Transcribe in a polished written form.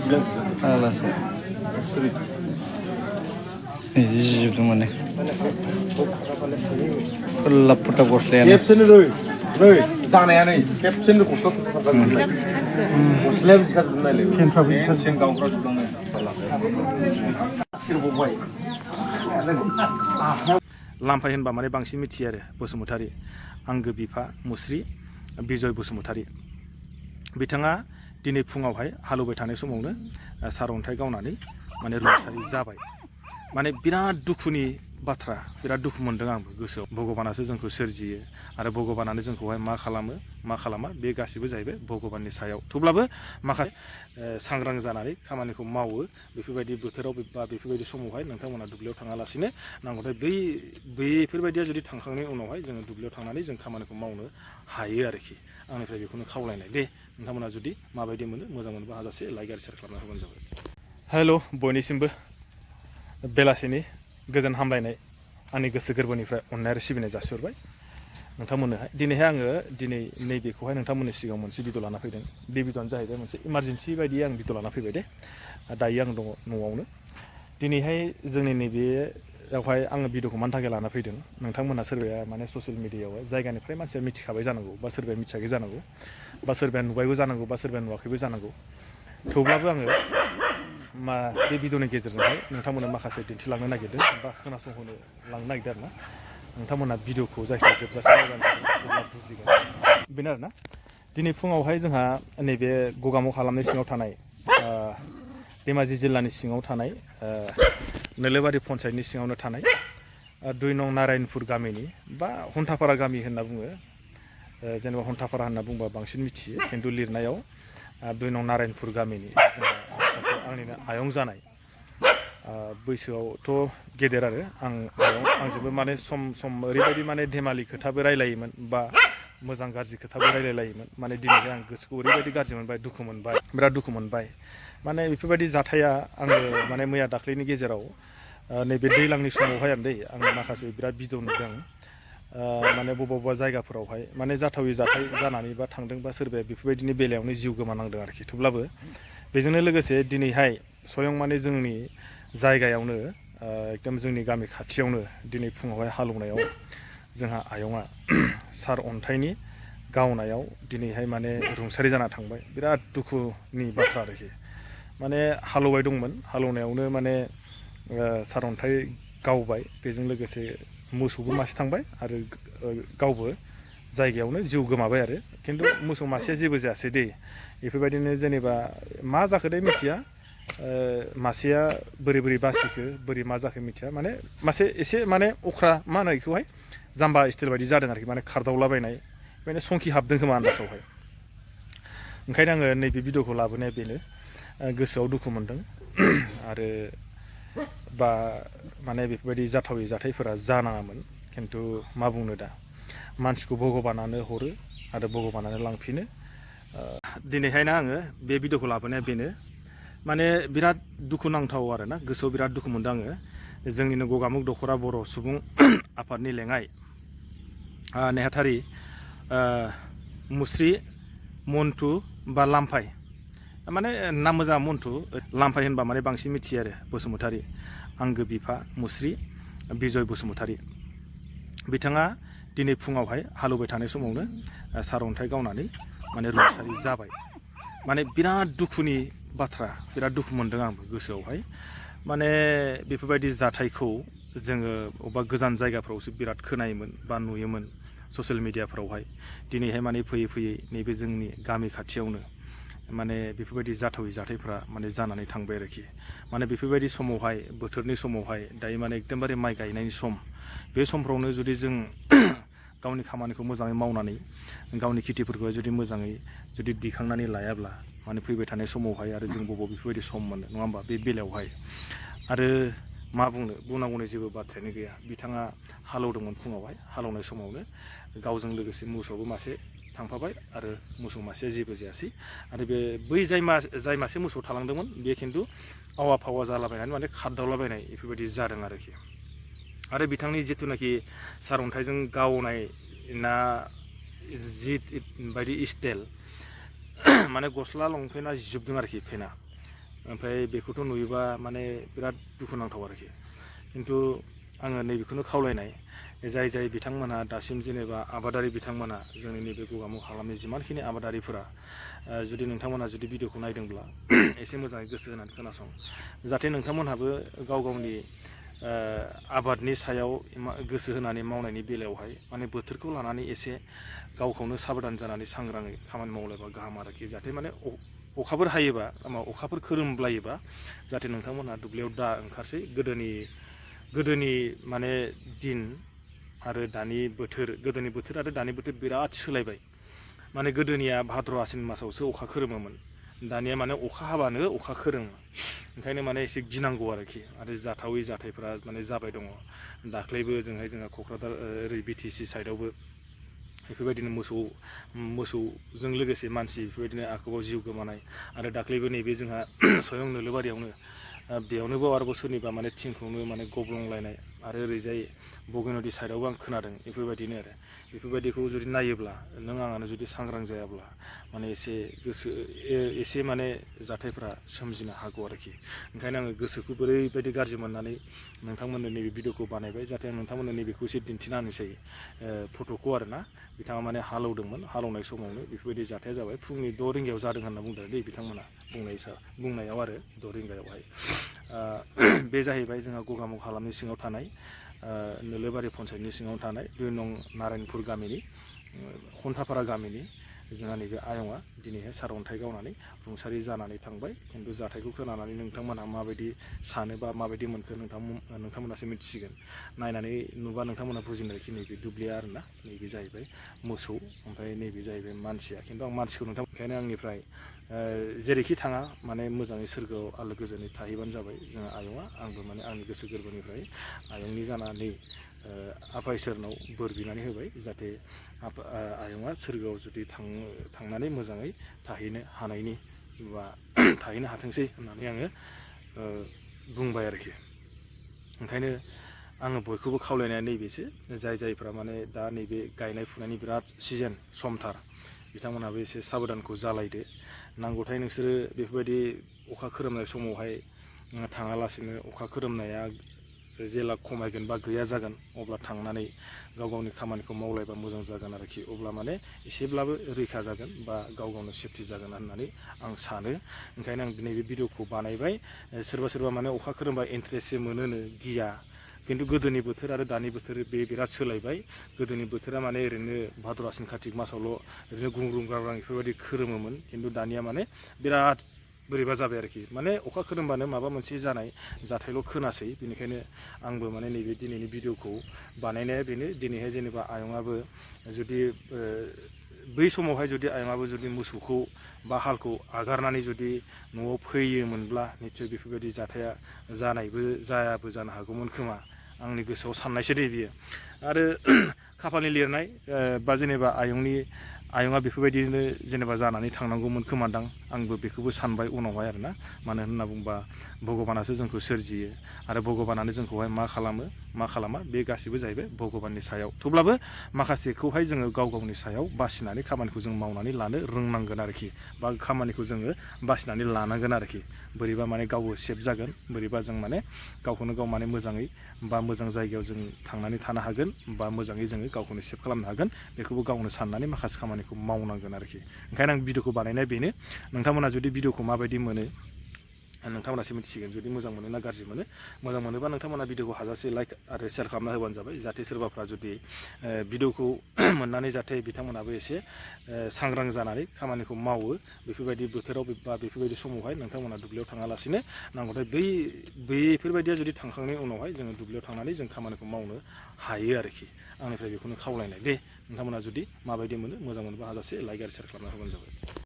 फाग्लासो बिदि जिजोबदों माने फुल्ला फुटा गस्लायानो खेबसेनो नै जानाया नै खेबसेनो गस्ला गस्लायाबो जिखाजोबदों नायलाय सेन गावग्रा जोबदों लाम्फाय होनबा माने बांसिन मिथियो आरो बसुमतारी आंगो बिफा मुस्रि बिजय बसुमतारी बिथाङा दिनै फुङावहाय हालेवबाय थानाय समावनो सारअन्थाइ गावनानै माने रुंसारि जाबाय माने बिराद दुखुनि बाथ्रा बिराद दुखु मोनदों आंबो गोसोआव भगबानासो जोंखौ सोरजियो आरो भगबानानो जोंखौहाय मा खालामो मा खालामा बे गासिबो जाहैबाय भगबाननि सायाव थेवब्लाबो माखासे सांग्रां जानानै खामानिखौ मावो बेफोरबायदि बोथोराव बा बेफोरबायदि समावहाय नोंथांमोना दुब्लियाव थाङालासिनो नांगौथाय बैफोरबायदिया जुदि थांखांनायनि उनावहाय जोङो दुब्लियाव थांनानै जों खामानिखौ मावनो हायो आरोखि आंनिफ्राय बेखौनो खावलायनाय दे नोंथांमोना जुदि माबायदि मोनो मोजां मोनोबा हाजासे लाइक आरो शेयार खालामना होबानो जाबाय हेल' बयनिसिमबो बेलासिनि गोजोन हामलायनाय आंनि गोसो गोरबोनिफ्राय अननाय आरो सिबिनाय जासिहरबाय नोंथांमोननोहाय दिनैहाय आङो नैबेखौहाय नोंथांमोननि सिगाङाव मोनसे भिडिअ लाना फैदों बे भिडिअआनो जाहैबाय मोनसे इमारजेन्सि बायदियै आं भिडिअ लाना फैबाय दे दायो आं दङ न'आवनो दिनैहाय जोंनि नैबेयावहाय आङो भिडिअखौ मानि थाखाय लाना फैदों नोंथांमोना सोरबाया माने ससियेल मिडियायावहाय जायगानिफ्राय मानसिया मिथिखाबाय जानांगौ बा सोरबाया मिथियाखै जानांगौ बा सोरबाया नुबायबो जानांगौ बा सोरबाया नुवाखैबो जानांगौ थेवब्लाबो आङो बे भिडिअनि गेजेरजोंहाय नोंथांमोना माखासे दिन्थिलांनो नागिरदों बा खोनासंहोनो लांनो नागिरदों आरोना नोंथांमोना भिडिअखौ जायखिया जोबजासे नायबानो जाबाय अब्ला बुजिगोन बेनो आरोना दिनै फुङावहाय जोंहा नैबे गगामुग हालामनि सिङाव थानाय धेमाजि जिल्लानि सिङाव थानाय नोलोबारि पन्सायतनि सिङावनो थानाय 2 नं नारायणपुर गामिनि बा हन्थापारा गामि होनना बुङो जेनेबा हन्थापारा होनना बुंबा बांसिन मिथियो खिन्थु लिरनायाव 2 नं नारायणपुर गामिनि जोंहा सासे आंनिनो आयं जानाय बैसोआवथ' गेदेर आरो आंजोंबो माने सम सम ओरैबायदि माने धेमालि खोथाबो रायलायोमोन बा मोजां गाज्रि खोथाबो रायलायलायोमोन माने दिनैहाय आं गोसोखौ ओरैबायदि गाज्रि मोनबाय दुखु मोनबाय बिराद दुखु मोनबाय माने बेफोरबायदि जाथाया आङो माने मैया दाख्लैनि गेजेराव नैबे दैज्लांनि समावहाय आङो माखासे बिराद भिडिअ नुदों माने बबेबा जायगाफोरावहाय माने जाथावै जाथाय जानानै बा थांदों बा सोरबाया बेफोरबायदिनि बेलायावनो जिउ गोमानांदों आरोखि थेवब्लाबो बेजोंनो लोगोसे दिनैहाय स्वयं माने जोंनि जायगायावनो एकदम जोंनि गामि खाथियावनो दिनै फुङावहाय हालेवनायाव जोंहा आयंआ सार अन्थाइनि गावनायाव दिनैहाय माने रुंसारि जाना थांबाय बिराद दुखुनि बाथ्रा आरोखि माने हालेवबाय दंमोन हालेवनायावनो माने सारअन्थाइ गावबाय बेजों लोगोसे मोसौबो मासे थांबाय आरो गावबो जायगायावनो जिउ गोमाबाय आरो खिन्थु मोसौ मासेया जेबो जायासै दे बेफोरबायदिनो जेनेबा मा जाखोथाय मिथिया मासेया बोरै बासिखो बोरै मा जाखो मिथिया माने मासे एसे माने अख्रा मा होनो बेखौहाय जाम्बा स्टाइल बायदि जादों आरोखि माने खारदावलाबायनाय माने संखि हाबदों खोमा आन्दासावहाय ओंखायनो आङो नैबे भिडिअखौ लाबोनाया बेनो गोसोआव दुखु मोनदों आरो बा माने बेफोरबायदि जाथावै जाथायफोरा जानाङामोन खिन्थु मा बुंनो दा मानसिखौ भगबानानो हरो आरो भगबानानो लांफिनो दिनैहायना आङो बे भिडिअखौ लाबोनाया बेनो माने बिराद दुखुनांथाव आरोना गोसोआव बिराद दुखु मोनदों आङो जोंनिनो गगामुग दख'रा बर' सुबुं आफादनि लेङाइ नेहाथारि मुस्रि मन्टु बा लाम्फाय माने नाम मोजां मन्टु लाम्फाय होनबा माने बांसिन मिथियो आरो बसुमतारी आंगो बिफा मुस्रि बिजय बसुमतारी बिथाङा दिनै फुङावहाय हालेवबाय थानाय समावनो सारअन्थाइ गावनानै माने रुंसारि जाबाय माने बिराद दुखुनि बाथ्रा बिराद दुखु मोनदों आंबो गोसोआवहाय माने बेफोरबायदि जाथायखौ जोङो अबेबा गोजान जायगाफ्रावसो बिराद खोनायोमोन बा नुयोमोन ससियेल मिडियाफ्रावहाय दिनैहाय माने फैयै नैबे जोंनि गामि खाथियावनो माने बेफोरबायदि जाथावै जाथायफ्रा माने जानानै थांबाय आरोखि माने बेफोरबायदि समावहाय बोथोरनि समावहाय दायो माने एकदमबारे माइ गायनायनि सम बे समफ्रावनो जुदि जों गावनि खामानिखौ मोजाङै मावनानै गावनि खेथिफोरखौ जुदि मोजाङै जुदि दिखांनानै लायाब्ला माने फैबाय थानाय समावहाय आरो जों बबाव बेफोरबायदि सम मोनो नङा होमबा बे बेलायावहाय आरो मा बुंनांगौनि जेबो बाथ्रायानो गैया बिथाङा हालेवदोंमोन फुङावहाय हालेवनाय समावनो गावजों लोगोसे मोसौआबो मासे थांफाबाय आरो मोसौ मासेया जेबो जायासै आरो बै जाय मासे मोसौ थालांदोंमोन बे खिन्थु आवा फावा जालाबायनानै माने खारदावलाबायनाय बेफोरबायदि जादों आरोखि आरो बिथांनि जिथुनाखि सारअन्थाइजों गावनाय ना जि बायदि स्टाइल माने गस्ला लंपेन्टआ जिजोबदों आरोखि पेना ओमफ्राय बेखौथ' नुयोबा माने बिराद दुखुनांथाव आरोखि। खिन्थु आङो नैबेखौनो खावलायनाय, जाय बिथांमोनहा दासिम जेनेबा आबादारि बिथांमोना जोंनि नैबे गगामुग हालामनि जिमानखिनि आबादारिफोरा जुदि नोंथांमोनहा जुदि भिडिअखौ नायदोंब्ला एसे मोजाङै गोसो होनानै खोनासं, जाहाथे नोंथांमोनहाबो गाव गावनि आबादनि सायाव गोसो होनानै मावनायनि बेलायावहाय माने बोथोरखौ लानानै एसे गावखौनो साबधान जानानै सांग्राङै खामानि मावलायबा गाहाम आरोखि। जाहाथे माने अखाफोर हायोबा अखाफोर खोरोमलायोबा जाहाथे नोंथांमोनहा दुब्लियाव दा ओंखारसै। गोदोनि माने दिन आरो दानि बोथोर, गोदोनि बोथोर आरो दानि बोथोर बिराद सोलायबाय। माने गोदोनिया भाद्र' आसिन मासावसो अखा खोरोमोमोन, दानिया माने अखा हाबानो अखा खोरोमो। ओंखायनो माने एसे गिनांगौ आरोखि। आरो जाथावै जाथायफ्रा माने जाबाय दङ। दाख्लैबो जोंहा क'क्राझार ओरै BTC साइडआवबो बेफोरबायदिनो मोसौजों लोगोसे मानसि बेफोरबायदिनो आखोबाव जिउ गोमानाय, आरो दाख्लैबो नैबे जोंहा सयं नोलोबारियावनो बेयावनोबो आरोबाव सोरनिबा माने थिंखौनो माने गब्लंलायनाय, आरो ओरैजाय बगेनदि साइडआवबो आं खोनादों बेफोरबायदिनो आरो। बेफोरबायदिखौ जुदि नायोब्ला नों आंआनो जुदि सांग्रां जायाब्ला माने एसे माने जाथायफ्रा सोमजिनो हागौ आरोखि। ओंखायनो आङो गोसोखौ ओरैबायदि गाज्रि मोननानै नोंथांमोननो नैबे भिडिअखौ बानायबाय, जाहाथे आं नोंथांमोननो नैबेखौ एसे दिन्थिना होनोसै फट'खौ आरोना। बिथाङा माने हालौदोंमोन, हालौनाय समावनो बेफोरबायदि जाथाया जाबाय। फुंनि 6 रिंगायाव जादों होनना बुंदों दै बिथांमोना बुंनायाव आरो 6 रिंगायावहाय। बे जाहैबाय जोंहा गगामुग हालामनि सिङाव थानाय नोलोबारि पन्सायतनि सिङाव थानाय 2 नं नारायणपुर गामिनि खन्थाफारा गामिनि जोंहा नैबे आयंआ दिनैहाय सारअन्थाइ गावनानै रुंसारि जानानै थांबाय। खिन्थु जाथायखौ खोनानानै नोंथांमोनहा माबायदि सानो बा माबायदि मोनखो नोंथांमोनासो मिथिसिगोन। नायनानै नुबा नोंथांमोना बुजिनो आरोखि नैबे दुब्लिया आरोना, नैबे जाहैबाय मोसौ, ओमफ्राय नैबे जाहैबाय मानसिया। खिन्थु आं मानसिखौ ओंखायनो आंनिफ्राय जेरैखि थाङा माने मोजाङै सोरगोआव आलो गोजोनै थाहैबानो जाबाय जोंहा आयंआ। आंबो माने आंनि गोसो गोरबोनिफ्राय आयंनि जानानै आफा इसोरनाव बोर बिनानै होबाय, जाहाथे आयंआ सोरगोआव जुदि थांनानै मोजाङै थाहैनो हानायनि बा थाहैनो हाथोंसै होननानै आङो बुंबाय आरोखि। ओंखायनो आङो बयखौबो खावलायनाया नैबेसो, जायफ्रा माने दा नैबे गायनाय फुनायनि बिराद सिजोन समथार, बिथांमोनहाबो एसे साबधानखौ जालायदो। नांगौथाय नोंसोरो बेफोरबायदि अखा खोरोमनाय समावहाय थाङालासिनो, अखा खोरोमनाया जेला खमायगोन बा गैया जागोन अब्ला थांनानै गाव गावनि खामानिखौ मावलायबा मोजां जागोन आरोखि। अब्ला माने एसेब्लाबो रैखा जागोन बा गाव गावनो सेफटि जागोन होननानै आं सानो। ओंखायनो आं दिनै बे भिडिअखौ बानायबाय। सोरबा माने अखा खोरोमबा इन्ट्रेस्टसो मोनोनो, गिया। खिन्थु गोदोनि बोथोर आरो दानि बोथोर बे बिराद सोलायबाय। गोदोनि बोथोरा माने ओरैनो भाद्र' आसिन कार्तिक मासावल' ओरैनो गुंग्रुं गांग्रां बेफोरबायदि खोरोमोमोन। खिन्थु दानिया माने बिराद बोरैबा जाबाय आरोखि। माने अखा खोरोमबानो माबा मोनसे जानाय जाथायल' खोनासै। बेनिखायनो आंबो माने नैबे दिनैनि भिडिअखौ बानायनाया बेनो। दिनैहाय जेनेबा आयंआबो जुदि बै समावहाय जुदि आयंआबो जुदि मोसौखौ बा हालखौ आगारनानै जुदि न'आव फैयोमोनब्ला निस्सय बेफोरबायदि जाथाया जायाबो जानो हागौमोन खोमा, आंनि गोसोआव साननायसो दे बियो। आरो खाफालनि लिरनाय बा जेनेबा आयंआ बेफोरबायदिनो जेनेबा जानानै थांनांगौमोन खोमादां, आंबो बेखौबो सानबाय उनावहाय आरोना। मानो होनना बुंबा भगबानासो जोंखौ सोरजियो, आरो भगबानानो जोंखौहाय मा खालामो मा खालामा बे गासैबो जाहैबाय भगबाननि सायाव। थेवब्लाबो माखासेखौहाय जोङो गाव गावनि सायाव बासिनानै खामानिखौ जों मावनानै लानो रोंनांगोन आरोखि, बा खामानिखौ जोङो बासिनानै लानांगोन आरोखि। बोरैबा माने गावबो सेफ जागोन, बोरैबा जों माने गावखौनो गाव माने मोजाङै बा मोजां जायगायाव जों थांनानै थानो हागोन, बा मोजाङै जोङो गावखौनो सेफ खालामनो हागोन। बेखौबो गावनो साननानै माखासे खामानिखौ मावनांगोन आरोखि। ओंखायनो आं भिडिअखौ बानायनाया बेनो। नोंथांमोना जुदि भिडिअखौ माबायदि मोनो नोंथांमोनासो मिथिसिगोन। जुदि मोजां मोनो ना गाज्रि मोनो, मोजां मोनोबा नोंथांमोना भिडिअखौ हाजासे लाइक आरो शेयार खालामना होबानो जाबाय, जाहाथे सोरबाफ्रा जुदि भिडिअखौ मोननानै जाहाथे बिथांमोनाबो एसे सांग्रां जानानै खामानिखौ मावो। बेफोरबायदि बोथोराव बा बेफोरबायदि समावहाय नोंथांमोना दुब्लियाव थाङालासिनो, नांगौथाय बैफोरबायदिया जुदि थांखांनायनि उनावहाय जोङो दुब्लियाव थांनानै जों खामानिखौ मावनो हायो आरोखि। आंनिफ्राय बेखौनो खावलायनाय दे। नोंथांमोना जुदि माबायदि मोनो, मोजां मोनोबा हाजासे लाइक आरो शेयार खालामना होबानो जाबाय।